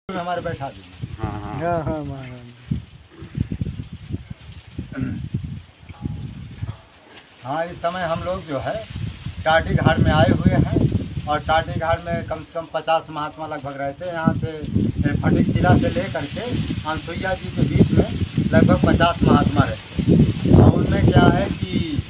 हमारे बैठा दीजिए। हाँ हाँ हाँ हाँ महाराज। हाँ, इस समय हम लोग जो है टाटी घाट में आए हुए हैं और टाटी घाट में कम से कम 50 महात्मा लगभग रहते हैं। यहाँ से फटिक जिला से लेकर के अनसुईया जी के बीच में लगभग 50 महात्मा रहते हैं। और उनमें क्या है कि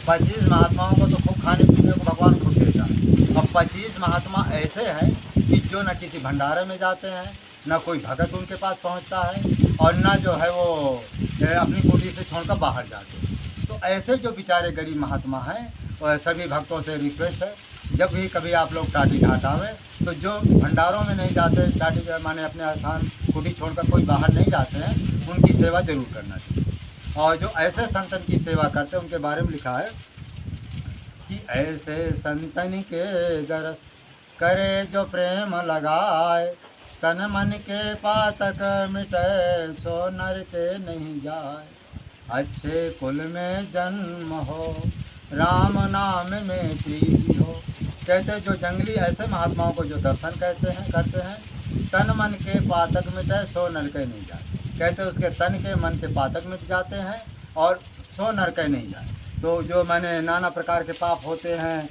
25 महात्माओं को तो खूब खाने पीने को भगवान खुद देता है। और 25 महात्मा ऐसे हैं कि जो न किसी भंडारे में जाते हैं, न कोई भगत उनके पास पहुंचता है और न जो है वो अपनी कुटी से छोड़कर बाहर जाते हैं। तो ऐसे जो बेचारे गरीब महात्मा हैं, वह सभी भक्तों से रिक्वेस्ट है, जब भी कभी आप लोग टाटी घाट आवें तो जो भंडारों में नहीं जाते, टाटी माने अपने स्थान कुटी छोड़कर कोई बाहर नहीं जाते हैं, उनकी सेवा जरूर करना चाहिए। और जो ऐसे संतन की सेवा करते हैं उनके बारे में लिखा है कि ऐसे संतन के दरस करे जो प्रेम लगाए, तन मन के पातक मिटे सो नर के नहीं जाए। अच्छे कुल में जन्म हो, राम नाम में प्रीति हो। कहते जो जंगली ऐसे महात्माओं को जो दर्शन करते हैं, तन मन के पातक मिटे सो नर के नहीं जाए। कहते उसके तन के मन के पातक मिट जाते हैं और सो नर के नहीं जाए। तो जो मैंने नाना प्रकार के पाप होते हैं,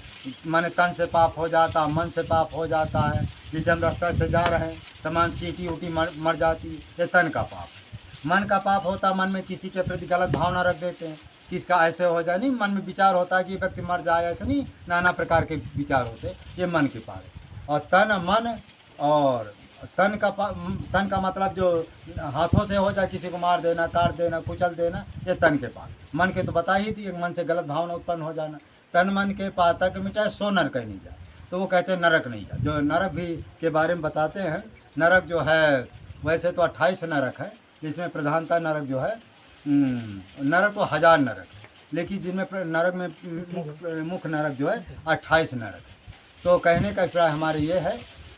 माने तन से पाप हो जाता, मन से पाप हो जाता है। जिस हम रास्ते से जा रहे हैं तमाम चीटी उटी मर जाती, ये तन का पाप है। मन का पाप होता, मन में किसी के प्रति गलत भावना रख देते हैं, किसका ऐसे हो जाए, नहीं मन में विचार होता है कि व्यक्ति मर जाए, ऐसे नहीं, नाना प्रकार के विचार होते, ये मन के पाप है। और तन मन और तन का मतलब जो हाथों से हो जाए, किसी को मार देना, काट देना, कुचल देना, ये तन के पाप। मन के तो बता ही थी, मन से गलत भावना उत्पन्न हो जाना। तन मन के पातक मिटाए सो नरक नहीं जाए। तो वो कहते हैं नरक नहीं जाए। जो नरक भी के बारे में बताते हैं, नरक जो है वैसे तो 28 नरक है, जिसमें प्रधानता नरक जो है, नरक तो 1000 नरक है, लेकिन जिनमें नरक में मुख्य नरक जो है 28 नरक है। तो कहने का अभिप्राय हमारे ये है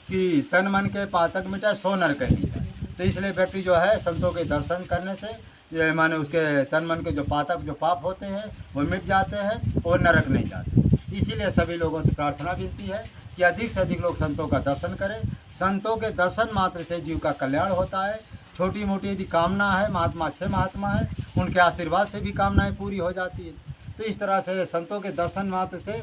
कि तन मन के पातक मिटाए सो नरक नहीं जाए। तो इसलिए व्यक्ति जो है संतों के दर्शन करने से ये माने उसके तन मन के जो पातक जो पाप होते हैं वो मिट जाते हैं और नरक नहीं जाते। इसीलिए सभी लोगों से प्रार्थना विनती है कि अधिक से अधिक लोग संतों का दर्शन करें। संतों के दर्शन मात्र से जीव का कल्याण होता है। छोटी मोटी यदि कामना है, महात्मा अच्छे महात्मा है, उनके आशीर्वाद से भी कामनाएं पूरी हो जाती है। तो इस तरह से संतों के दर्शन मात्र से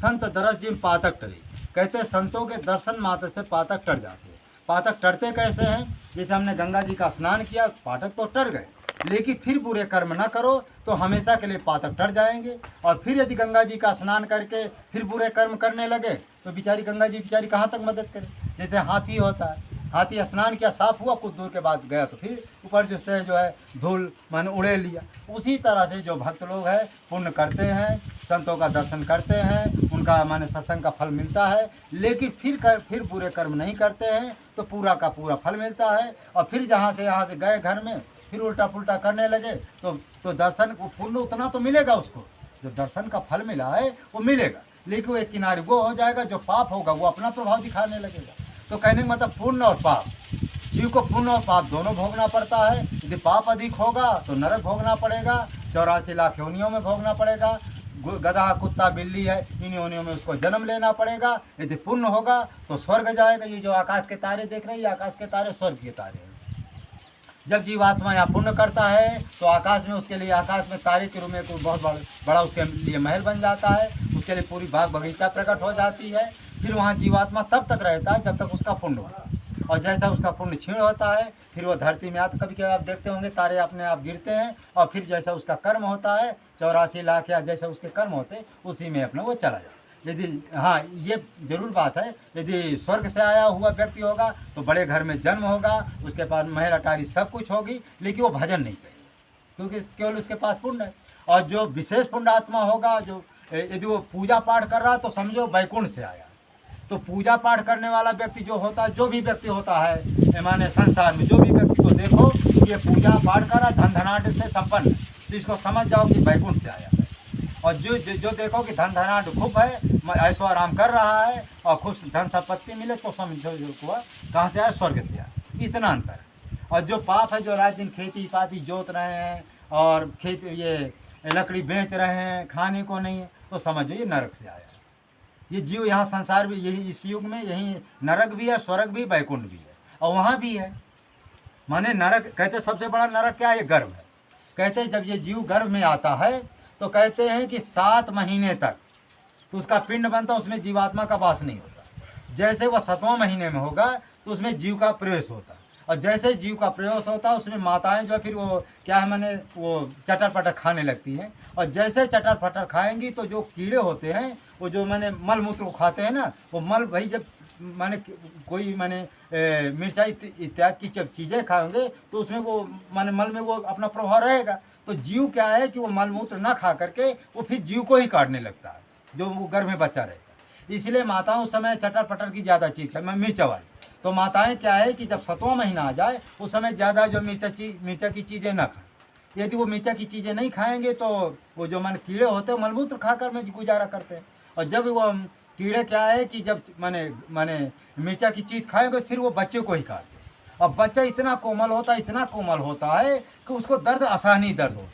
संत दरस जिम पातक टरे। कहते हैं संतों के दर्शन मात्र से पातक टर जाते हैं। पातक टरते कैसे हैं? जैसे हमने गंगा जी का स्नान किया, पातक तो टर गए, लेकिन फिर बुरे कर्म न करो तो हमेशा के लिए पातक टर जाएंगे। और फिर यदि गंगा जी का स्नान करके फिर बुरे कर्म करने लगे तो बेचारी गंगा जी बेचारी कहाँ तक मदद करे। जैसे हाथी होता है, हाथी स्नान किया, साफ हुआ, कुछ दूर के बाद गया तो फिर ऊपर जो है धूल मन उड़े लिया। उसी तरह से जो भक्त लोग हैं पुण्य करते हैं, संतों का दर्शन करते हैं, उनका माने सत्संग का फल मिलता है, लेकिन फिर बुरे कर्म नहीं करते हैं तो पूरा का पूरा फल मिलता है। और फिर यहाँ से गए घर में फिर उल्टा पुल्टा करने लगे तो दर्शन को पुण्य उतना तो मिलेगा, उसको जो दर्शन का फल मिला है वो मिलेगा, लेकिन वो एक किनारे वो हो जाएगा, जो पाप होगा वो अपना प्रभाव दिखाने लगेगा। तो कहने का मतलब पुण्य और पाप, जीव को पुण्य और पाप दोनों भोगना पड़ता है। यदि पाप अधिक होगा तो नरक भोगना पड़ेगा, 84 लाख योनियों में भोगना पड़ेगा। गधा कुत्ता बिल्ली है, इन योनियों में उसको जन्म लेना पड़ेगा। यदि पुण्य होगा तो स्वर्ग जाएगा। ये जो आकाश के तारे देख रहे हैं, ये आकाश के तारे स्वर्ग के तारे हैं। जब जीवात्मा यहाँ पुण्य करता है तो आकाश में उसके लिए आकाश में तारे के रूप में कोई बहुत बड़ा उसके लिए महल बन जाता है, उसके लिए पूरी बाग बगीचा प्रकट हो जाती है। फिर वहाँ जीवात्मा तब तक रहता है जब तक उसका पुण्य होता है, और जैसा उसका पुण्य क्षीण होता है फिर वो धरती में आता। कभी कभी आप देखते होंगे तारे अपने आप गिरते हैं और फिर जैसा उसका कर्म होता है 84 लाख या जैसे उसके कर्म होते उसी में अपना वो चला जाए। यदि हाँ, ये जरूर बात है, यदि स्वर्ग से आया हुआ व्यक्ति होगा तो बड़े घर में जन्म होगा, उसके पास महल अटारी सब कुछ होगी, लेकिन वो भजन नहीं करेगा क्योंकि केवल उसके पास पुण्य है। और जो विशेष पुण्य आत्मा होगा, जो यदि वो पूजा पाठ कर रहा तो समझो वैकुंठ से आया। तो पूजा पाठ करने वाला व्यक्ति जो होता है, जो भी व्यक्ति होता है माने संसार में जो भी व्यक्ति को देखो ये पूजा पाठ कर रहा, धन धनाढ़ से संपन्न है, तो इसको समझ जाओ कि वैकुंठ से आया है। और जो देखो कि धन धनाढ़ खूब है, ऐशो आराम कर रहा है और खुश धन संपत्ति मिले, तो समझो जो हुआ कहाँ से आया, स्वर्ग से आया। इतना अंतर है। और जो पाप है, जो रात दिन खेती पाती जोत रहे हैं और खेत ये लकड़ी बेच रहे हैं, खाने को नहीं है, तो समझो ये नरक से आया। ये जीव यहाँ संसार भी यही इस युग में यही नरक भी है, स्वर्ग भी, वैकुंठ भी है। और वहाँ भी है। माने नरक कहते सबसे बड़ा नरक क्या है? गर्भ है। कहते जब ये जीव गर्भ में आता है तो कहते हैं कि 7 महीने तक तो उसका पिंड बनता, उसमें जीवात्मा का वास नहीं होता। जैसे वह 7वां महीने में होगा तो उसमें जीव का प्रवेश होता, और जैसे जीव का प्रवेश होता है उसमें माताएं जो है फिर वो क्या है माने वो चटर पटर खाने लगती हैं, और जैसे चटर पटर खाएंगी तो जो कीड़े होते हैं वो जो माने मल मूत्र को खाते हैं ना, वो मल भाई जब माने कोई माने मिर्चाई इत्यादि की जब चीज़ें खाएंगे तो उसमें वो माने मल में वो अपना प्रभाव रहेगा। तो जीव क्या है कि वो मल मूत्र ना खा करके वो फिर जीव को ही काटने लगता है, जो वो गर्भ में बच्चा रहेगा। इसलिए माताओं उस समय चटर पटर की ज़्यादा चीज़ खाए, मिर्चा वाली। तो माताएं क्या है कि जब 7वां महीना आ जाए उस समय ज़्यादा जो मिर्चा की चीज़ें ना खाएं। यदि वो मिर्चा की चीज़ें नहीं खाएंगे तो वो जो मन कीड़े होते हैं मलमूत्र खाकर में गुजारा करते हैं। और जब वो कीड़े क्या है कि जब माने माने मिर्चा की चीज़ खाएंगे फिर वो बच्चे को ही खाते हैं। अब बच्चा इतना कोमल होता है कि उसको दर्द आसानी दर्द हो।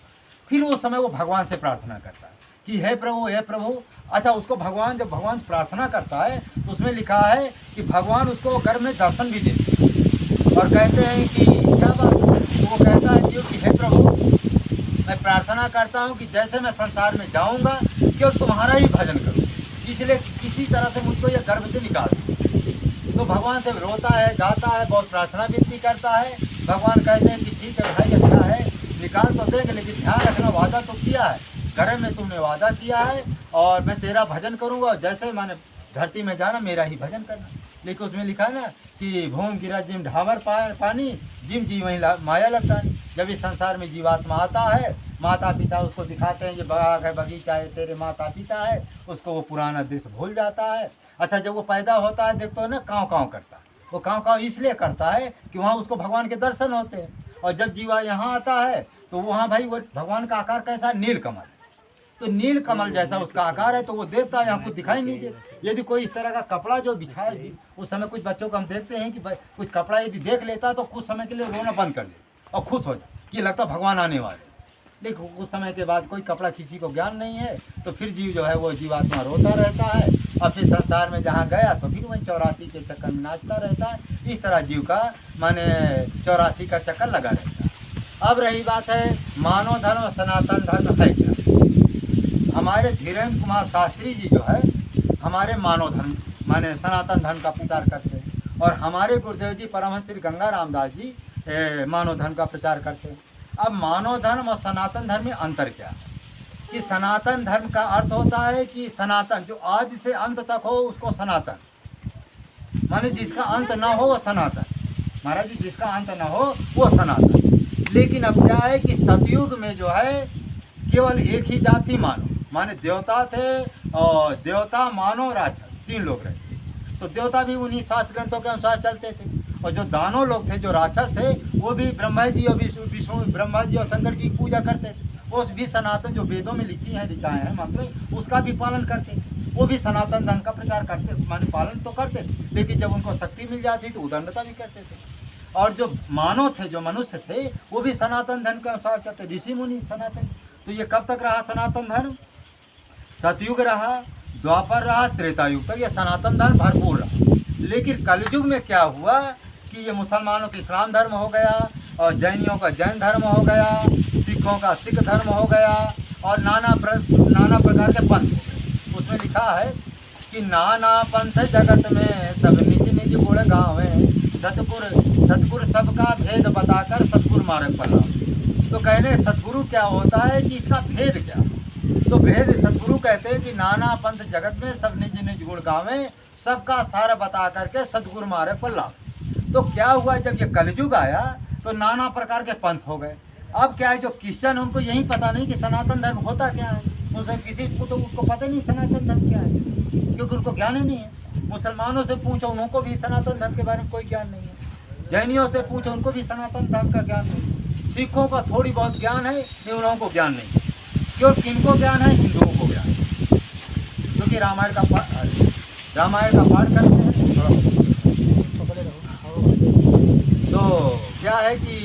फिर उस समय वो भगवान से प्रार्थना करता है कि हे प्रभु। अच्छा, उसको जब भगवान प्रार्थना करता है तो उसमें लिखा है कि भगवान उसको घर में दर्शन भी देते हैं और कहते हैं कि क्या बात। तो वो कहता है कि हे प्रभु, मैं प्रार्थना करता हूँ कि जैसे मैं संसार में जाऊँगा केवल तुम्हारा ही भजन करूँ, इसलिए किसी तरह से मुझको यह गर्भ से निकाल दो। तो भगवान से रोता है, गाता है, बहुत प्रार्थना विनती करता है। भगवान कहते हैं कि ठीक है भाई, अच्छा है, निकाल तो देंगे, लेकिन ध्यान रखना, वादा तो किया है, घर में तुमने वादा किया है और मैं तेरा भजन करूँगा, और जैसे मैंने धरती में जाना मेरा ही भजन करना। लेकिन उसमें लिखा है ना कि भूम गिरा जिम ढावर पानी, जिम जी वहीं माया लपटानी। जब इस संसार में जीवात्मा आता है, माता पिता उसको दिखाते हैं, ये बाग है, बगीचा है, तेरे माता पिता है, उसको वो पुराना दृश्य भूल जाता है। अच्छा, जब वो पैदा होता है देखते हो ना काँव काँव करता है, वो काँव काँव इसलिए करता है कि वहाँ उसको भगवान के दर्शन होते हैं। और जब जीवा यहाँ आता है तो वहाँ भाई वो भगवान का आकार कैसा है? नील कमल। तो नील कमल जैसा उसका आकार है, तो वो देखता है, यहाँ कुछ दिखाई नहीं देता। यदि कोई इस तरह का कपड़ा जो बिछाए भी, उस समय कुछ बच्चों को हम देखते हैं कि कुछ कपड़ा यदि देख लेता है तो कुछ समय के लिए रोना बंद कर देता और खुश हो जाए कि लगता भगवान आने वाले। लेकिन उस समय के बाद कोई कपड़ा किसी को ज्ञान नहीं है, तो फिर जीव जो है वो जीवात्मा रोता रहता है, और फिर संसार में जहाँ गया तो फिर वहीं 84 के चक्कर में नाचता रहता है। इस तरह जीव का माने 84 का चक्कर लगा रहता है। अब रही बात है मानव धर्म और सनातन धर्म है क्या। हमारे धीरेन्द्र कुमार शास्त्री जी जो है हमारे मानव धर्म माने सनातन धर्म का प्रचार करते हैं, और हमारे गुरुदेव जी परमहंस श्री गंगा रामदास जी मानव धर्म का प्रचार करते हैं। अब मानव धर्म और सनातन धर्म में अंतर क्या है कि सनातन धर्म का अर्थ होता है कि सनातन जो आदि से अंत तक हो उसको सनातन, माने जिसका अंत ना हो वो सनातन। महाराज जी, जिसका अंत ना हो वो सनातन। लेकिन अब क्या है कि सतयुग में जो है केवल एक ही जाति मानव, माने देवता थे, और देवता मानव राक्षस 3 लोग रहे। तो देवता भी उन्हीं शास्त्र ग्रंथों के अनुसार चलते थे, और जो दानव लोग थे, जो राक्षस थे, वो भी ब्रह्मा जी और विष्णु, ब्रह्मा जी और शंकर जी की पूजा करते थे। वो भी सनातन जो वेदों में लिखी हैं, लिखाए हैं मंत्र, उसका भी पालन करते थे। वो भी सनातन धर्म का प्रचार करते, माने पालन तो करते थे, लेकिन जब उनको शक्ति मिल जाती तो उदंडता भी करते थे। और जो मानव थे, जो मनुष्य थे, वो भी सनातन धर्म के अनुसार चलते, ऋषि मुनि सनातन। तो ये कब तक रहा सनातन धर्म? सतयुग रहा, द्वापर रहा, त्रेता युग तक ये सनातन धर्म भरपूर रहा। लेकिन कलयुग में क्या हुआ कि ये मुसलमानों का इस्लाम धर्म हो गया, और जैनियों का जैन धर्म हो गया, सिखों का सिख धर्म हो गया, और नाना प्रकार के पंथ हो गए। उसमें लिखा है कि नाना पंथ जगत में सब निज निज गुण गावे, सतगुरु सबका भेद बताकर सतगुरु मारे पल्ला। तो कहने सतगुरु क्या होता है कि इसका भेद क्या? तो भेद सतगुरु कहते हैं कि नाना पंथ जगत में सब निज निज गुण गावे, सबका सार बता करके सतगुरु मारे पल्ला। तो क्या हुआ, जब ये कलयुग आया तो नाना प्रकार के पंथ हो गए। अब क्या है, जो क्रिश्चियन उनको यही पता नहीं कि सनातन धर्म होता क्या है। उनसे किसी को तो उसको पता नहीं सनातन धर्म क्या है, क्योंकि उनको ज्ञान ही नहीं है। मुसलमानों से पूछो, उनको भी सनातन धर्म के बारे में कोई ज्ञान नहीं है। जैनियों से पूछो, उनको भी सनातन धर्म का ज्ञान नहीं है। सिखों का थोड़ी बहुत ज्ञान है, लेकिन उन लोगों को ज्ञान नहीं है। क्यों? किनको ज्ञान है? हिंदुओं को ज्ञान है, क्योंकि रामायण का पाठ करते हैं। तो क्या है कि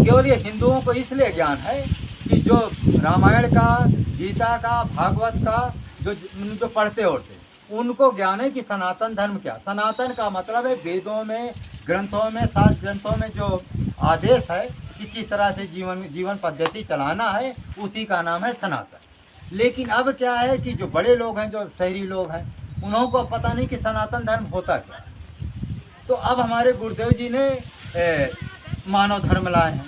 केवल ये हिंदुओं को इसलिए ज्ञान है कि जो रामायण का, गीता का, भागवत का जो पढ़ते होते, उनको ज्ञान है कि सनातन धर्म क्या। सनातन का मतलब है वेदों में, ग्रंथों में, शास्त्र ग्रंथों में जो आदेश है कि किस तरह से जीवन पद्धति चलाना है, उसी का नाम है सनातन। लेकिन अब क्या है कि जो बड़े लोग हैं, जो शहरी लोग हैं, उन्हों को पता नहीं कि सनातन धर्म होता क्या है। तो अब हमारे गुरुदेव जी ने मानव धर्म लाए हैं।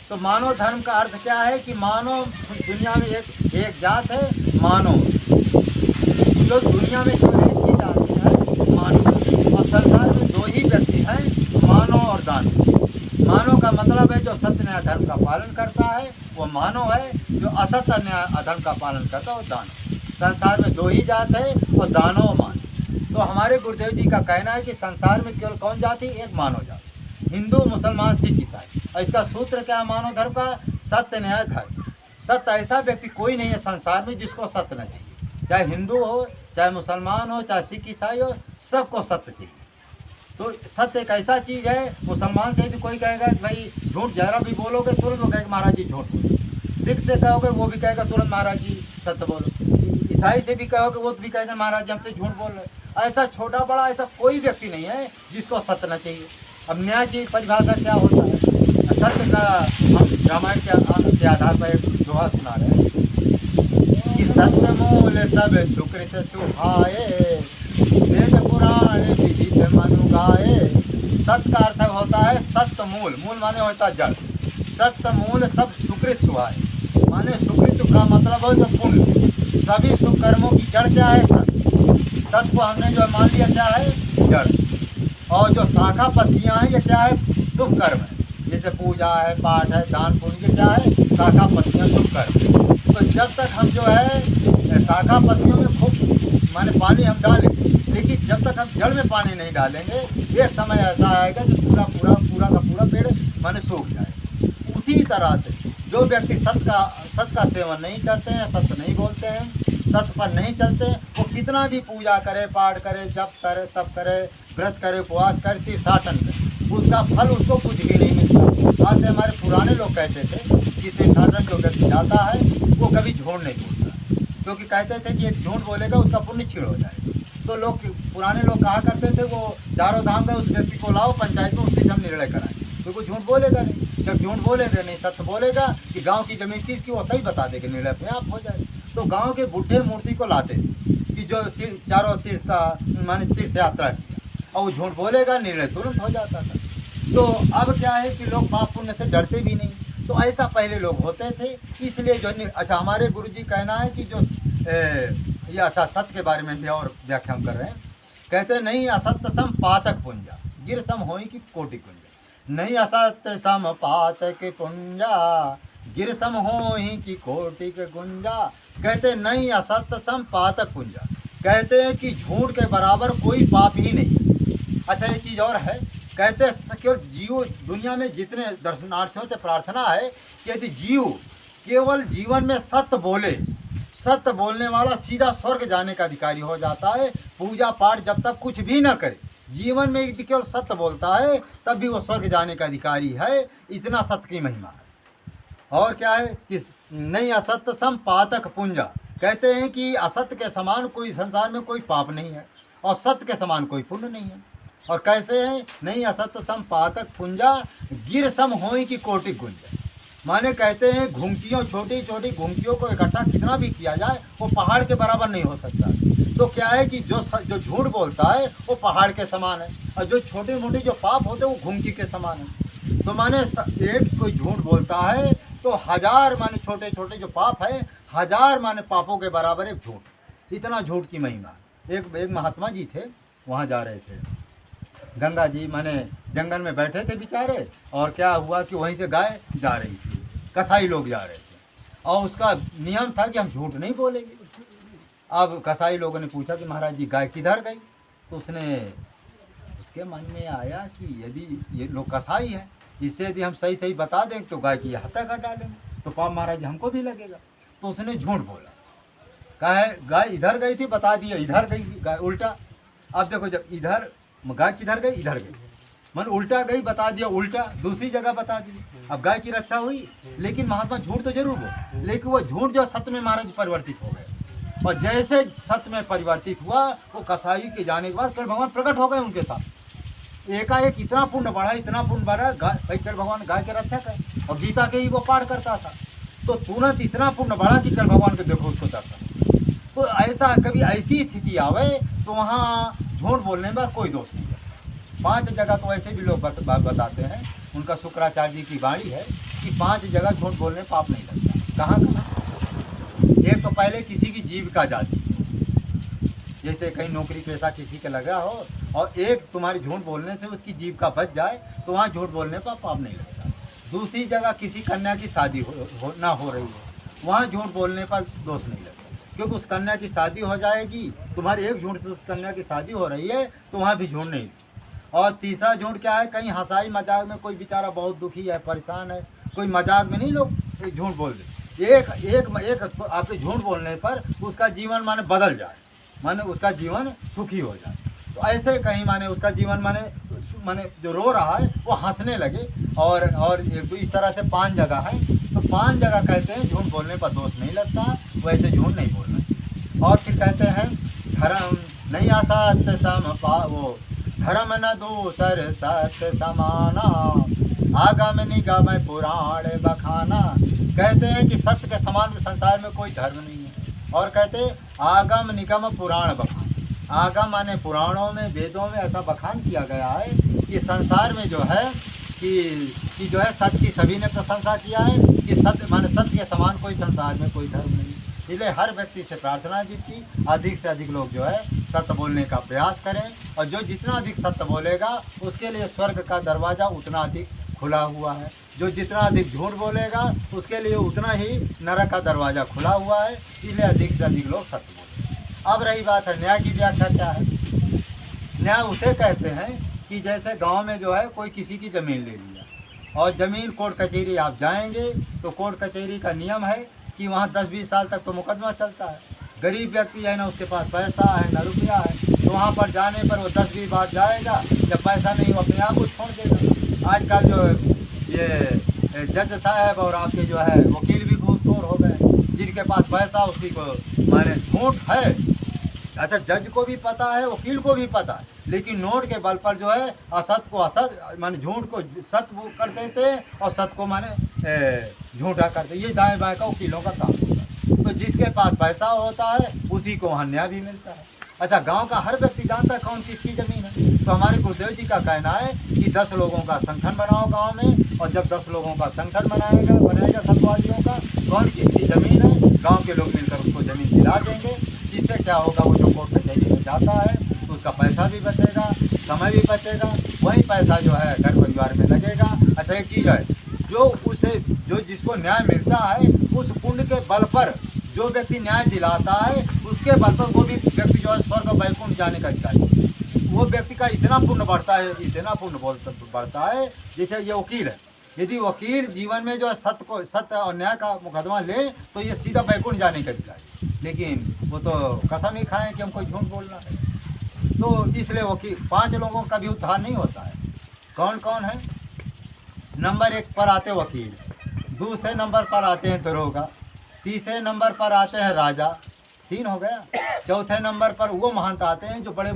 तो मानव धर्म का अर्थ क्या है कि मानव, दुनिया में एक जात है मानव, जो दुनिया में जो एक ही जात है मानव, और संसार में दो ही व्यक्ति हैं, मानव और दानव। मानव का मतलब है जो सत्य न्याय धर्म का पालन करता है वो मानव है, जो असत्य न्याय अधर्म का पालन करता है वो दानव। संसार में दो ही जात है और दानव और मानव। तो हमारे गुरुदेव जी का कहना है कि संसार में केवल कौन जाति, एक मानव जाति, हिंदू, मुसलमान, सिख, ईसाई। और इसका सूत्र क्या है मानव धर्म का? सत्य न्याय धर्म। सत्य, ऐसा व्यक्ति कोई नहीं है संसार में जिसको सत्य न चाहिए, चाहे हिंदू हो, चाहे मुसलमान हो, चाहे सिख ईसाई हो, सबको सत्य चाहिए। तो सत्य एक ऐसा चीज़ है, मुसलमान से यदि कोई कहेगा कि भाई झूठ जरा भी बोलोगे तुरंत वो कहेगा महाराज जी झूठ बोलो। सिख से कहोगे वो भी कहेगा तुरंत महाराज जी सत्य बोलो। ईसाई से भी कहोगे वो भी कहेगा महाराज जी हमसे झूठ बोल रहे। ऐसा छोटा बड़ा ऐसा कोई व्यक्ति नहीं है जिसको सत्य न चाहिए। अब न्याय की परिभाषा क्या होता है? सत्य का हम रामायण के आधार पर एक दोहा सुना रहे हैं कि सत्य मूल सब सुकृत सुहाए, वेद पुराण विदित मनु गाए। सत्य का अर्थ होता है सत्य मूल, मूल माने होता है जड़। सत्य मूल सब सुकृत सुहाए, माने सुकृत का मतलब है जो पुण्य। सभी शुभ कर्मों की जड़ क्या है? सत्य। सत्य को हमने जो मान लिया क्या है? जड़। और जो शाखा पत्तियां हैं ये क्या है? शुभ कर्म है, जैसे पूजा है, पाठ है, दान पुण्य, ये क्या है? शाखा पत्तियां, शुभ कर्म। तो जब तक हम जो है शाखा पत्तियों में खूब माने पानी हम डालेंगे, लेकिन जब तक हम जड़ में पानी नहीं डालेंगे, ये समय ऐसा आएगा कि पूरा का पूरा पेड़ माने सूख जाए। उसी तरह से जो व्यक्ति सत्य का सेवन नहीं करते हैं, सत्य नहीं बोलते हैं, सत्य पर नहीं चलते हैं, वो कितना भी पूजा करे, पाठ करे, जप करे, तप करे, व्रत करे, उपवास करे, तीर्थाटन करे, उसका फल उसको कुछ भी नहीं मिलता। आज से हमारे पुराने लोग कहते थे कि तीर्थाटन जो व्यक्ति जाता है वो कभी झूठ नहीं बोलता, क्योंकि कहते थे कि एक झूठ बोलेगा उसका पुण्य छीड़ हो जाएगा। तो लोग, पुराने लोग कहा करते थे वो चारों धाम गए, उस व्यक्ति को लाओ पंचायत में, उससे हम निर्णय कराएं, क्योंकि तो झूठ बोलेगा नहीं। जब झूठ बोलेगा नहीं, सत्य बोलेगा कि गांव की जमीन किसकी, वो सही बता देगा, निर्णय अपने आप हो जाए। तो गांव के बुढ़े मूर्ति को लाते थे कि जो चारों तीर्थ का माने तीर्थ यात्रा किया, और वो झूठ बोलेगा, निर्णय तुरंत हो जाता था। तो अब क्या है कि लोग पाप पुण्य से डरते भी नहीं। तो ऐसा पहले लोग होते थे, इसलिए जो अच्छा हमारे गुरु जी कहना है कि जो ये अच्छा सत्य के बारे में भी और व्याख्या कर रहे हैं। कहते हैं नहीं असत्य सम पातक पुंजा, गिर सम होई की कोटि कुंजा। नहीं असत्य सम पातक पुंजा, गिर सम होई की कोटि के गुंजा। कहते हैं नहीं असत्य सम पातक पुंजा, कहते हैं कि झूठ के बराबर कोई पाप ही नहीं। अच्छा ये चीज़ और है, कहते हैं केवल जीव, दुनिया में जितने दर्शनार्थियों से प्रार्थना है कि यदि जीव केवल जीवन में सत्य बोले, सत्य बोलने वाला सीधा स्वर्ग जाने का अधिकारी हो जाता है। पूजा पाठ जब तक कुछ भी न करे, जीवन में यदि केवल सत्य बोलता है तब भी वो स्वर्ग जाने का अधिकारी है। इतना सत्य की महिमा है। और क्या है कि नहीं असत्य सम पातक पुंजा, कहते हैं कि असत्य के समान कोई संसार में कोई पाप नहीं है और सत्य के समान कोई पुण्य नहीं है। और कैसे है? नहीं असत्य सम पातक पुंजा, गिर सम होई की कोटि गुंजा। माने कहते हैं घुंघचियों, छोटी छोटी घुंघचियों को इकट्ठा कितना भी किया जाए वो पहाड़ के बराबर नहीं हो सकता। तो क्या है कि जो झूठ बोलता है वो पहाड़ के समान है, और जो छोटे मोटे जो पाप होते हैं वो घुंघची के समान है। तो माने एक कोई झूठ बोलता है तो हजार माने छोटे छोटे जो पाप है, हजार माने पापों के बराबर एक झूठ। इतना झूठ की महिमा। एक महात्मा जी थे, वहाँ जा रहे थे, गंगा जी माने जंगल में बैठे थे बेचारे, और क्या हुआ कि वहीं से गाय जा रही थी, कसाई लोग जा रहे थे, और उसका नियम था कि हम झूठ नहीं बोलेंगे। अब कसाई लोगों ने पूछा कि महाराज जी गाय किधर गई? तो उसके मन में आया कि यदि ये लोग कसाई हैं, इससे यदि हम सही सही बता दें तो गाय की हत्या कर डालेंगे, तो पाप महाराज जी हमको भी लगेगा। तो उसने झूठ बोला, कहा है गाय इधर गई थी, बता दिया इधर गई गाय, उल्टा। अब देखो जब इधर गाय किधर गई, इधर गई, मन उल्टा गई, बता दिया उल्टा, दूसरी जगह बता दी। अब गाय की रक्षा हुई, लेकिन महात्मा झूठ तो जरूर बोले, लेकिन वो झूठ जो सत्य में महाराज परिवर्तित हो गए। और जैसे सत्य में परिवर्तित हुआ, वो कसाई के जाने के बाद फिर भगवान प्रकट हो गए उनके साथ। एकाएक इतना पुण्य बढ़ा, इतना पुण्य बढ़ा, भाई फिर भगवान गाय के रक्षक है और गीता के ही वो पाठ करता था, तो तुरंत इतना पुण्य बढ़ा कि फिर भगवान के देखो उसको दर्शन। तो ऐसा कभी ऐसी स्थिति आवे तो वहाँ झूठ बोलने में कोई दोष नहीं है। 5 जगह तो ऐसे भी लोग बताते हैं, उनका शुक्राचार्य जी की वाणी है कि 5 जगह झूठ बोलने पाप नहीं लगता। कहाँ कहाँ? एक तो पहले किसी की जीविका जाती, जैसे कहीं नौकरी पेशा किसी का लगा हो और एक तुम्हारी झूठ बोलने से उसकी जीविका बच जाए तो वहाँ झूठ बोलने पर पाप नहीं लगता। दूसरी जगह किसी कन्या की शादी ना हो रही है, वहाँ झूठ बोलने पर दोष नहीं लगता, क्योंकि उस कन्या की शादी हो जाएगी, तुम्हारी एक झूठ से उस कन्या की शादी हो रही है तो वहाँ भी झूठ नहीं। और तीसरा झूठ क्या है, कहीं हंसाई मजाक में कोई बेचारा बहुत दुखी है, परेशान है, कोई मजाक में नहीं लोग झूठ बोल दे, एक आपके झूठ बोलने पर उसका जीवन माने बदल जाए, माने उसका जीवन सुखी हो जाए। तो ऐसे कहीं माने उसका जीवन माने जो रो रहा है वो हंसने लगे। और एक तो इस तरह से 5 जगह है, तो 5 जगह कहते हैं झूठ बोलने पर दोष नहीं लगता, वैसे झूठ नहीं बोलना। और फिर कहते हैं धर्म नहीं असत्य सम पावो, धर्म न दूसर सत्य समाना, आगम निगम पुराण बखाना। कहते हैं कि सत्य के समान संसार में कोई धर्म नहीं है। और कहते हैं आगम निगम पुराण बखान, आगम माने पुराणों में वेदों में ऐसा बखान किया गया है कि संसार में जो है कि जो है सत्य की सभी ने प्रशंसा किया है कि सत्य माने सत्य के समान कोई संसार में कोई धर्म नहीं। इसलिए हर व्यक्ति से प्रार्थना है कि अधिक से अधिक लोग जो है सत्य बोलने का प्रयास करें, और जो जितना अधिक सत्य बोलेगा उसके लिए स्वर्ग का दरवाज़ा उतना अधिक खुला हुआ है, जो जितना अधिक झूठ बोलेगा उसके लिए उतना ही नरक का दरवाज़ा खुला हुआ है। इसलिए अधिक से अधिक लोग सत्य बोलें। अब रही बात है न्याय की व्याख्या क्या है। न्याय उसे कहते हैं कि जैसे गांव में जो है कोई किसी की ज़मीन ले लिया और ज़मीन कोर्ट कचहरी आप जाएंगे तो कोर्ट कचहरी का नियम है कि वहाँ 10-20 साल तक तो मुकदमा चलता है। गरीब व्यक्ति है ना, उसके पास पैसा है ना रुपया है, तो वहाँ पर जाने पर वो 10-20 बार जाएगा, जब पैसा नहीं वो अपने आप को छोड़ देगा। आजकल जो ये जज साहब और आपके जो है वकील भी घूसखोर हो गए, जिनके पास पैसा उसी को माने झूठ है। अच्छा, जज को भी पता है, वकील को भी पता है, लेकिन नोट के बल पर जो है असत को असत माने झूठ को सत्य कर देते और सत्य को माने झूठा करते। ये दाएं बाएं का वकीलों का काम होता है। तो जिसके पास पैसा होता है उसी को वहाँ न्याय भी मिलता है। अच्छा, गांव का हर व्यक्ति जानता है कौन किसकी ज़मीन है। तो हमारे गुरुदेव जी का कहना है कि 10 लोगों का संगठन बनाओ गांव में, और जब 10 लोगों का संगठन बनाएगा सत्वादियों का, कौन किसकी ज़मीन है, गांव के लोग मिलकर उसको ज़मीन दिला देंगे। जिससे क्या होगा, वो जो कोर्ट कचहरी में जाता है तो उसका पैसा भी बचेगा, समय भी बचेगा, वही पैसा जो है घर परिवार में लगेगा। अच्छा, एक चीज़ है, जो जिसको न्याय मिलता है उस पुण्य के बल पर जो व्यक्ति न्याय दिलाता है उसके बल पर वो भी व्यक्ति जो है स्वर्ग और वैकुंठ जाने का अधिकारी। वो व्यक्ति का इतना पुण्य बढ़ता है, इतना पुण्य बढ़ता है। जैसे ये वकील है, यदि वकील जीवन में जो है सत्य और न्याय का मुकदमा ले तो ये सीधा वैकुंठ जाने का अधिकारी, लेकिन वो तो कसम ही खाएं कि हमको झूठ बोलना है। तो इसलिए वकील 5 लोगों का भी उद्धार नहीं होता है। कौन कौन है? नंबर 1 पर आते वकील, दूसरे नंबर पर आते हैं दरोगा, तीसरे नंबर पर आते हैं राजा, 3 हो गया। चौथे नंबर पर वो महंत आते हैं जो बड़े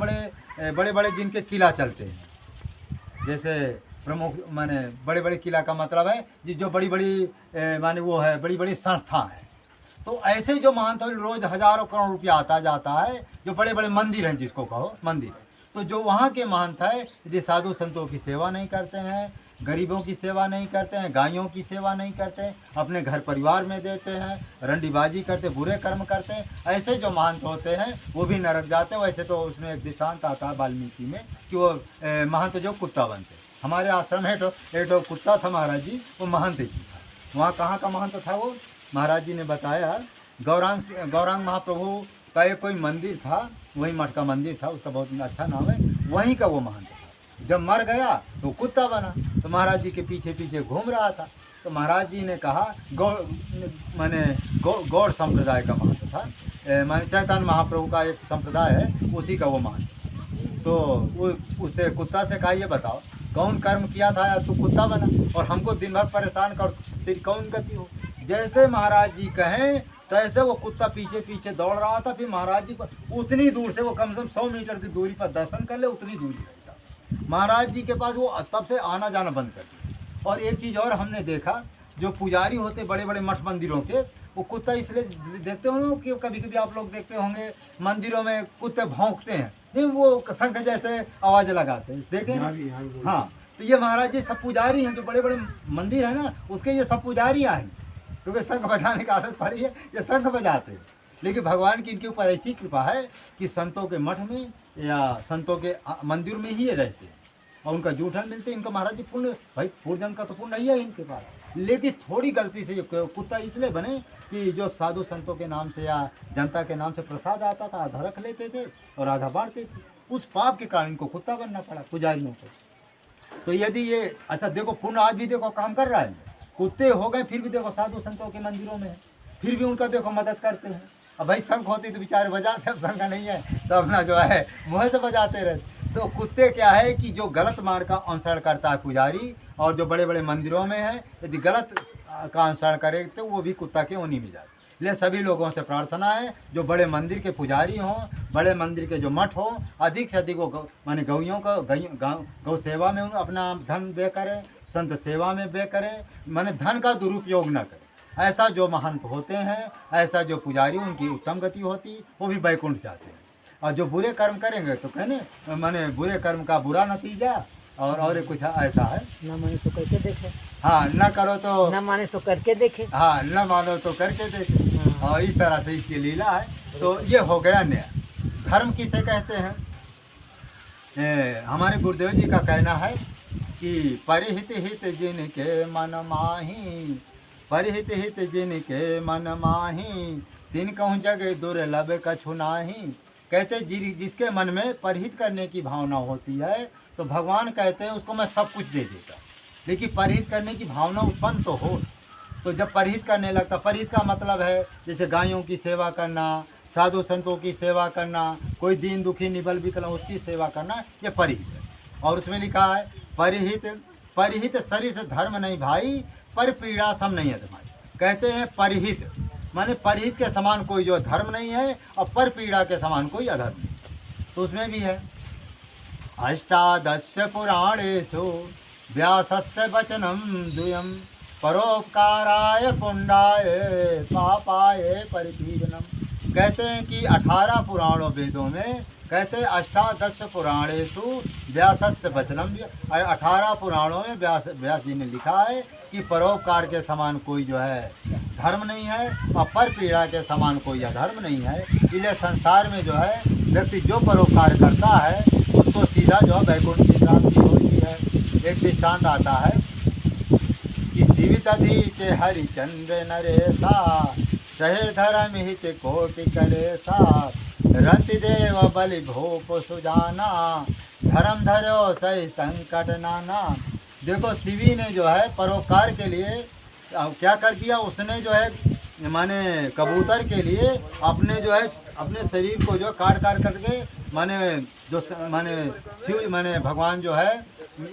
बड़े जिनके किला चलते हैं, जैसे प्रमुख माने बड़े बड़े किला का मतलब है जो बड़ी बड़ी माने वो है बड़ी बड़ी संस्था है। तो ऐसे जो महंत रोज़ हज़ारों करोड़ रुपया आता जाता है, जो बड़े बड़े मंदिर हैं, जिसको कहो मंदिर, तो जो वहाँ के महंत है यदि साधु संतों की सेवा नहीं करते हैं, गरीबों की सेवा नहीं करते हैं, गायों की सेवा नहीं करते हैं, अपने घर परिवार में देते हैं, रंडीबाजी करते, बुरे कर्म करते हैं, ऐसे जो महंत होते हैं वो भी नरक जाते हैं। वैसे तो उसमें एक दृष्टांत आता है वाल्मीकि में कि वो महंत जो कुत्ता बनते। हमारे आश्रम में एक कुत्ता था महाराज जी, वो महंत ही था। वहाँ कहाँ का महंत था वो? महाराज जी ने बताया गौरांग महाप्रभु का एक कोई मंदिर था, वही मठ का मंदिर था, उसका बहुत अच्छा नाम है, वहीं का वो महंत था। जब मर गया तो कुत्ता बना, तो महाराज जी के पीछे पीछे घूम रहा था। तो महाराज जी ने कहा गौड़ संप्रदाय का महंत था, माने चैतन्य महाप्रभु का एक संप्रदाय है, उसी का वो महंत। तो उससे कुत्ता से कहा, ये बताओ कौन कर्म किया था या तू कुत्ता बना और हमको दिन भर परेशान कर, तेरी कौन गति हो? जैसे महाराज जी कहें तो ऐसे वो कुत्ता पीछे पीछे दौड़ रहा था। फिर महाराज जी को उतनी दूर से, वो कम से कम 100 मीटर की दूरी पर दर्शन कर ले, उतनी दूरी रहता। महाराज जी के पास वो तब से आना जाना बंद कर दिया। और एक चीज़ और हमने देखा, जो पुजारी होते बड़े बड़े मठ मंदिरों के, वो कुत्ता इसलिए देखते होंगे कि कभी कभी आप लोग देखते होंगे मंदिरों में कुत्ते भौंकते हैं, नहीं वो शंख जैसे आवाज़ लगाते हैं, देखें। हाँ, तो ये महाराज जी सब पुजारी हैं, जो बड़े बड़े मंदिर है ना उसके ये सब पुजारियाँ हैं, क्योंकि शंख बजाने की आदत पड़ी है, ये शंख बजाते हैं। लेकिन भगवान की इनके ऊपर ऐसी कृपा है कि संतों के मठ में या संतों के मंदिर में ही ये रहते हैं और उनका जूठन मिलते हैं। इनका महाराज जी पुण्य, भाई पूर्वजन्म का तो पुण्य नहीं है इनके पास। लेकिन थोड़ी गलती से ये कुत्ता इसलिए बने कि जो साधु संतों के नाम से या जनता के नाम से प्रसाद आता था, आधा रख लेते थे और आधा बांटते थे। उस पाप के कारण इनको कुत्ता बनना पड़ा पुजारियों को। तो यदि ये अच्छा देखो, पुण्य आज भी देखो काम कर रहा है, कुत्ते हो गए फिर भी देखो साधु संतों के मंदिरों में फिर भी उनका देखो मदद करते हैं। अब भाई शंख होती तो बेचारे बजाते, अब शंख नहीं है तो अपना जो है मुँह से बजाते रहते। तो कुत्ते क्या है कि जो गलत मार्ग का अनुसरण करता है पुजारी, और जो बड़े बड़े मंदिरों में है यदि गलत का अनुसरण करे तो वो भी कुत्ता के ओनी में जाते। इसलिए सभी लोगों से प्रार्थना है, जो बड़े मंदिर के पुजारी हों, बड़े मंदिर के जो मठ हों, अधिक से अधिक वो माने गौयों को गौ सेवा में अपना धन व्यय करें, संत सेवा में व्यय करें, माने धन का दुरुपयोग न करें। ऐसा जो महंत होते हैं, ऐसा जो पुजारी, उनकी उत्तम गति होती, वो भी बैकुंठ जाते हैं। और जो बुरे कर्म करेंगे तो कहने माने बुरे कर्म का बुरा नतीजा, और कुछ ऐसा है, न माने तो करके देखे। हाँ, न करो तो न माने तो करके देखे। हाँ, न मानो तो करके देखे। और इस तरह से इसकी लीला है। तो ये हो गया न्याय। धर्म किसे कहते हैं? हमारे गुरुदेव जी का कहना है कि परिहित हित जिनके मन माही, परिहित हित जिनके मन माही, तिन कहूँ जग दुर्लभ कछु नाही। कहते जिसके मन में परिहित करने की भावना होती है तो भगवान कहते हैं उसको मैं सब कुछ दे देता। लेकिन परिहित करने की भावना उत्पन्न तो हो, तो जब परिहित करने लगता, परिहित का मतलब है जैसे गायों की सेवा करना, साधु संतों की सेवा करना, कोई दीन दुखी निबल विकलांग उसकी सेवा करना, ये परिहित है। और उसमें लिखा है परिहित परिहित शरीर से धर्म नहीं भाई, पर पीड़ा सम नहीं अधमाई। कहते हैं परिहित माने परिहित के समान कोई जो धर्म नहीं है, और पर पीड़ा के समान कोई अधर्म नहीं। तो उसमें भी है अष्टादश पुराणेषु व्यासस्य वचनम द्वयम् परोपकाराय पुण्डाय पापाय परिपीडनम। कहते हैं कि 18 पुराणों वेदों में कहते हैं अष्टादश पुराणेषु व्यासस्य वचनम, 18 पुराणों में व्यास जी ने लिखा है कि परोपकार के समान कोई जो है धर्म नहीं है, और पर पीड़ा के समान कोई अधर्म नहीं है। इसलिए संसार में जो है व्यक्ति जो परोपकार करता है उसको सीधा जो है वैकुंठ की प्राप्ति होती है। एक दृष्टांत आता है कि शिवितधीचे हरिचंद्र नरेशा, सहे धर्म हित कोटि करेसा, रति देव बलि भूप सुजाना, धर्म धरो सही संकट नाना। देखो शिवी ने जो है परोपकार के लिए क्या कर दिया, उसने जो है माने कबूतर के लिए अपने जो है अपने शरीर को जो काट करके माने जो माने शिव माने भगवान जो है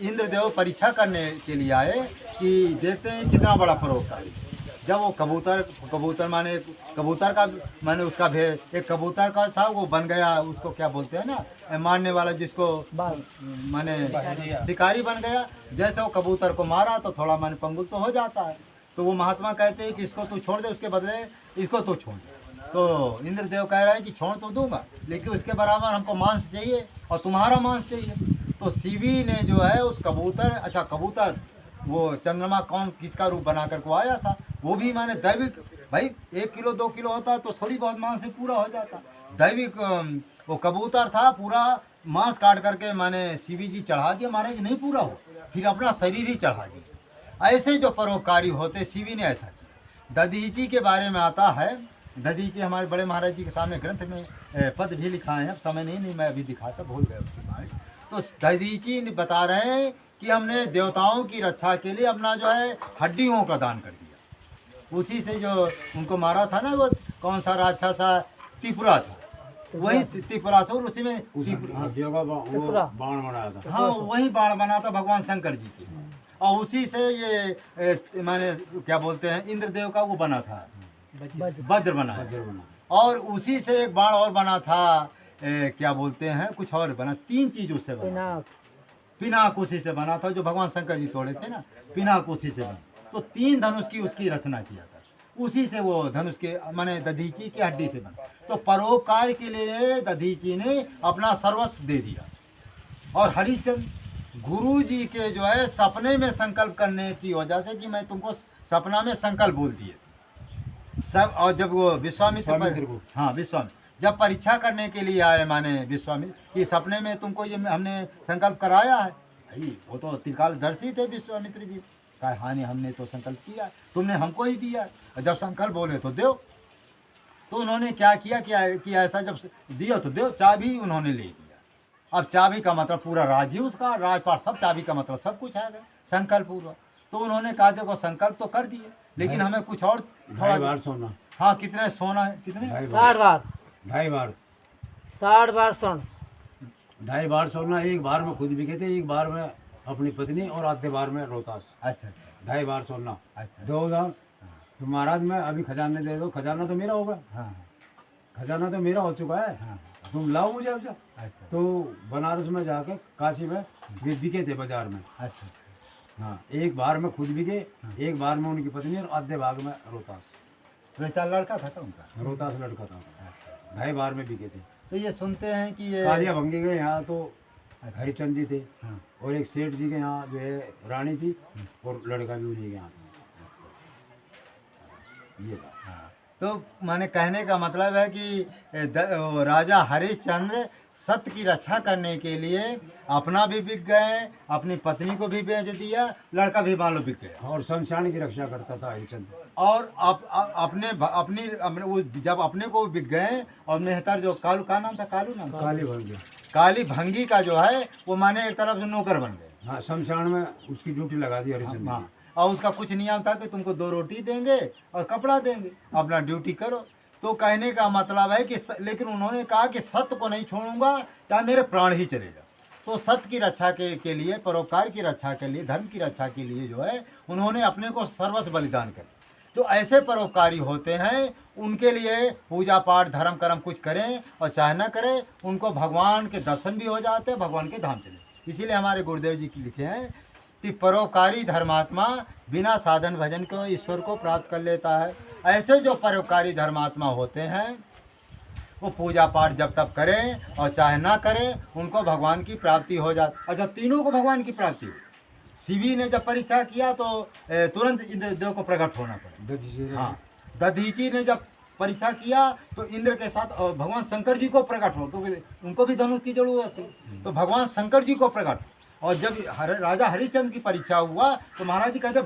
इंद्रदेव परीक्षा करने के लिए आए कि देखते हैं कितना बड़ा परोपकार। जब वो कबूतर माने कबूतर का माने उसका एक कबूतर का था, वो बन गया, उसको क्या बोलते हैं ना, मारने वाला जिसको माने शिकारी बन गया। जैसे वो कबूतर को मारा तो थोड़ा माने पंगुल तो हो जाता है, तो वो महात्मा कहते हैं कि इसको तू छोड़ दे, उसके बदले इसको तू छोड़ दे। तो इंद्रदेव कह रहा है कि छोड़ तो दूंगा, लेकिन उसके बराबर हमको मांस चाहिए और तुम्हारा मांस चाहिए। तो शिवी ने जो है उस कबूतर, अच्छा कबूतर वो चंद्रमा कौन किसका रूप बना कर को आया था, वो भी माने दैविक, भाई 1 किलो 2 किलो होता तो थोड़ी बहुत मांस से पूरा हो जाता। दैविक वो कबूतर था, पूरा मांस काट करके माने शिवी जी चढ़ा दिया, महाराज नहीं पूरा हो, फिर अपना शरीर ही चढ़ा दिया। ऐसे जो परोपकारी होते शिवी ने ऐसा किया। दधीची के बारे में आता है, दधीची हमारे बड़े महाराज जी के सामने ग्रंथ में पद भी लिखाए हैं, अब समय नहीं मैं अभी दिखाता, भूल गया उसके बारे। तो दधीची बता रहे हैं कि हमने देवताओं की रक्षा के लिए अपना जो है हड्डियों का दान कर दिया। उसी से जो उनको मारा था ना, वो कौन सा राक्षस था, त्रिपुरा था, वही त्रिपुरासुर, उसी में बाण बनाया था। हाँ, वही बाण बना था भगवान शंकर जी के, और उसी से ये माने क्या बोलते हैं इंद्रदेव का वो बना था, वज्र बनाया। और उसी से एक बाण और बना था, क्या बोलते हैं, कुछ और बना, 3 चीज उससे बना। पिनाक। पिनाक उसी से बना था, जो भगवान शंकर जी तोड़े थे ना, पिनाक उसी से बना। तो 3 धनुष की उसकी रचना किया था, उसी से वो धनुष के माने दधीची की हड्डी से बना। तो परोपकार के लिए दधीची ने अपना सर्वस्व दे दिया। और हरिचंद गुरु जी के जो है सपने में संकल्प करने की वजह से, कि मैं तुमको सपना में संकल्प बोल दिए सब। और जब वो विश्वामित्र हाँ विश्वामित्र जब परीक्षा करने के लिए आए, माने विश्वामित्र, कि सपने में तुमको ये हमने संकल्प कराया है, भाई वो तो त्रिकालदर्शी थे विश्वामित्र जी। कहा हाँ नहीं, हमने तो संकल्प किया, तुमने हमको ही दिया, और जब संकल्प बोले तो दो। तो उन्होंने क्या किया कि ऐसा जब दिया तो दो, चाबी उन्होंने ले लिया। अब चाबी का मतलब पूरा राज्य उसका, राजपाट सब, चाबी का मतलब सब कुछ आ गया संकल्प पूर्व। तो उन्होंने कहा देखो संकल्प तो कर दिए, लेकिन हमें कुछ और थोड़ा बार सोना। हाँ कितने सोना है, कितने 60 बार। 2.5 बार 60 बार स्वर्ण। 2.5 बार सोना। एक बार में खुद बिके थे, एक बार में अपनी पत्नी, और आधे बार में रोहतास। अच्छा 2.5 बार सोना। अच्छा 2000। तो महाराज मैं अभी खजाने दे दो, खजाना तो मेरा होगा, हाँ खजाना तो मेरा हो चुका है, हाँ तुम लाओ मुझे अब जा। अच्छा तो बनारस में जाके काशी में वे बिके थे बाजार में। अच्छा हाँ, एक बार में खुद बिके, एक बार में उनकी पत्नी, और आधे भाग में रोहतास। बेटा लड़का था उनका। रोहतास लड़का था, 2.5 बार में बिके थे। तो ये सुनते हैं कि ये कालिया भंगी के यहाँ तो हरिचंद जी थे, हाँ और एक सेठ जी के यहाँ जो है रानी थी, और लड़का भी उन्हीं के यहाँ था। ये था। हाँ। तो माने कहने का मतलब है कि राजा हरिश्चंद्र सत्य की रक्षा करने के लिए अपना भी बिक गए, अपनी पत्नी को भी बेच दिया, लड़का भी मान लो बिक गया, और शमशान की रक्षा करता था हरिचंद। और अपने वो जब अपने को बिक गए, और मेहतर जो कालू का नाम था, कालू नाम था, काली भंगी। काली भंगी का जो है वो माने एक तरफ से नौकर बन गए। हाँ, शमशान में उसकी ड्यूटी लगा दी हरिचंद हाँ, ने। और उसका कुछ नियम था कि तुमको 2 रोटी देंगे और कपड़ा देंगे, अपना ड्यूटी करो। तो कहने का मतलब है कि लेकिन उन्होंने कहा कि सत्य को नहीं छोड़ूंगा, चाहे मेरे प्राण ही चले जाए। तो सत्य की रक्षा के लिए, परोपकार की रक्षा के लिए, धर्म की रक्षा के लिए जो है उन्होंने अपने को सर्वस्व बलिदान कर। तो ऐसे परोपकारी होते हैं, उनके लिए पूजा पाठ धर्म कर्म कुछ करें और चाहे ना करें, उनको भगवान के दर्शन भी हो जाते हैं, भगवान के धाम चले। इसीलिए हमारे गुरुदेव जी लिखे हैं कि परोपकारी धर्मात्मा बिना साधन भजन को ईश्वर को प्राप्त कर लेता है। ऐसे जो परोपकारी धर्मात्मा होते हैं वो पूजा पाठ जब तब करें और चाहे ना करें, उनको भगवान की प्राप्ति हो जाती। अच्छा, तीनों को भगवान की प्राप्ति हुई। शिवी ने जब परीक्षा किया तो तुरंत इंद्रदेव को प्रकट होना पड़ा। हाँ, दधीची ने जब परीक्षा किया तो इंद्र के साथ भगवान शंकर जी को प्रकट हो, तो उनको भी धनुष की जरूरत थी, तो भगवान शंकर जी को प्रकट। और जब राजा हरिचंद्र की परीक्षा हुआ तो महाराज जी कहते